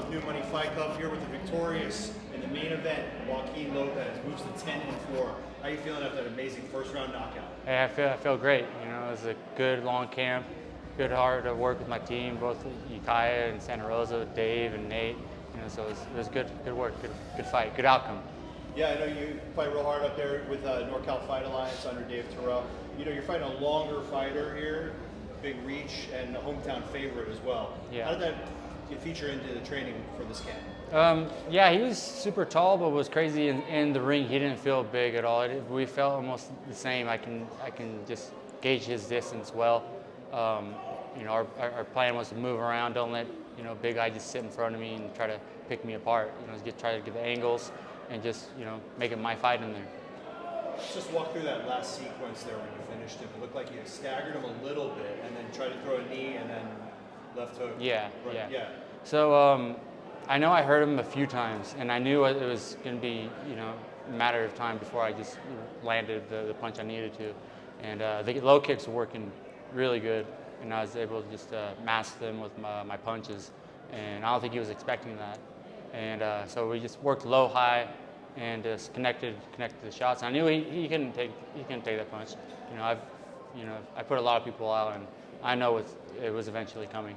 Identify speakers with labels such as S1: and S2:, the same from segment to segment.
S1: with New Money Fight Club here with the victorious in the main event, Joaquin Lopez moves to 10-4. How are you feeling after that amazing first round knockout?
S2: Hey, I feel great. You know, it was a good long camp, good hard to work with my team, both Ukiah and Santa Rosa, with Dave and Nate. You know, so it was good work, good fight, good outcome.
S1: Yeah, I know you fight real hard up there with NorCal Fight Alliance under Dave Terrell. You know, you're fighting a longer fighter here, big reach, and a hometown favorite as well.
S2: Yeah.
S1: How did that feature into the training for this camp?
S2: Yeah, he was super tall, but was crazy in the ring. He didn't feel big at all. We felt almost the same. I can just gauge his distance well. You know, our plan was to move around. Don't let big guy just sit in front of me and try to pick me apart. You know, try to get the angles and just make it my fight in there.
S1: Let's just walk through that last sequence there when you finished him. It looked like you staggered him a little bit and then tried to throw a knee and then left hook.
S2: Yeah,
S1: right.
S2: yeah. So I know I hurt him a few times, and I knew it was going to be a matter of time before I just landed the punch I needed to. And the low kicks were working really good, and I was able to just mask them with my punches. And I don't think he was expecting that. And so we just worked low, high, and just connected the shots. I knew he couldn't take that punch. I put a lot of people out, and I know it was eventually coming.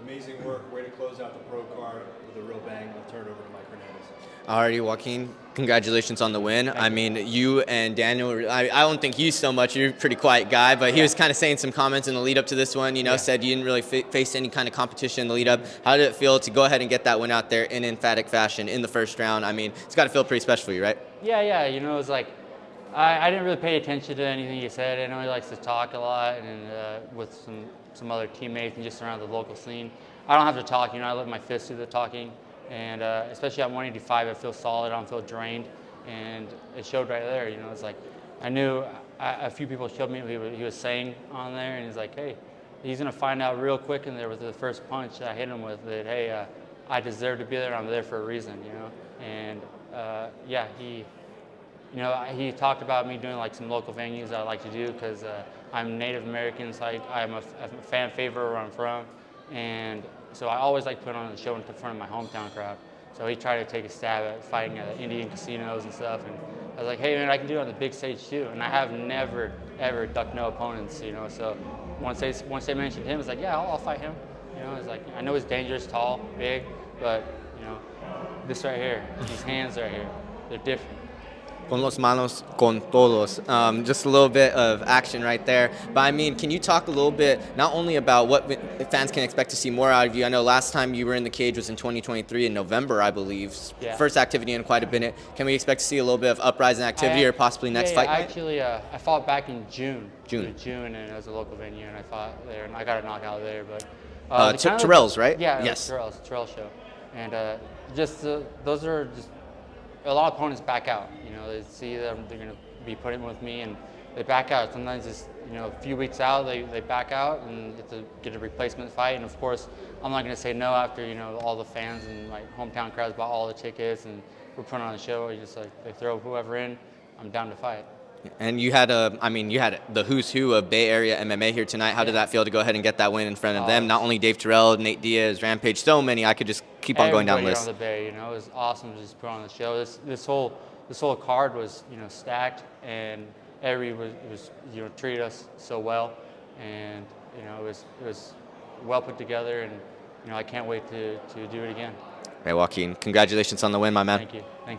S1: Amazing work. Way to close out the pro card with a real bang. I'll turn it over to Mike Hernandez.
S3: Alrighty, Joaquin, congratulations on the win. I mean, you and Daniel, I don't think you so much, you're a pretty quiet guy, but he was kind of saying some comments in the lead up to this one, said you didn't really face any kind of competition in the lead up. How did it feel to go ahead and get that win out there in emphatic fashion in the first round? I mean, it's got to feel pretty special for you, right?
S2: Yeah, it was like, I didn't really pay attention to anything he said. I know he likes to talk a lot and with some other teammates and just around the local scene. I don't have to talk, I let my fists do the talking. And especially at 185, I feel solid, I don't feel drained. And it showed right there, it's like, I knew a few people showed me what he was saying on there, and he's like, hey, he's gonna find out real quick in there with the first punch I hit him with that, hey, I deserve to be there, and I'm there for a reason, And he talked about me doing like some local venues I like to do because I'm Native American, so I'm a fan favorite where I'm from, and so I always like putting on a show in front of my hometown crowd. So he tried to take a stab at fighting at Indian casinos and stuff, and I was like, hey man, I can do it on the big stage too. And I have never ever ducked no opponents, So once they mentioned him, it's like, yeah, I'll fight him. It's like, I know he's dangerous, tall, big, but this right here, these hands right here, they're different.
S3: Con los manos, con todos. Just a little bit of action right there. But I mean, can you talk a little bit not only about what fans can expect to see more out of you? I know last time you were in the cage was in 2023 in November, I believe.
S2: Yeah.
S3: First activity in quite a minute. Can we expect to see a little bit of uprising activity or possibly next fight night?
S2: Actually, I fought back in June, and it was a local venue, and I fought there, and I got a knockout there. But
S3: Terrell's, right?
S2: Yeah,
S3: yes.
S2: Terrell show, and those are just a lot of opponents back out. They see them, they're going to be putting with me, and they back out. Sometimes it's a few weeks out, they back out and get a replacement fight. And of course, I'm not going to say no after all the fans and my hometown crowds bought all the tickets and we're putting on a show. Just like they throw whoever in, I'm down to fight.
S3: And you had the who's who of Bay Area MMA here tonight. How did that feel to go ahead and get that win in front of them? Not only Dave Terrell, Nate Diaz, Rampage, so many. I could just keep on going down the list.
S2: Everybody on the Bay, it was awesome to just put on the show. This whole card was stacked, and everybody was treated us so well, and it was well put together, and I can't wait to do it again.
S3: Hey Joaquin, congratulations on the win, my man.
S2: Thank you. Thanks.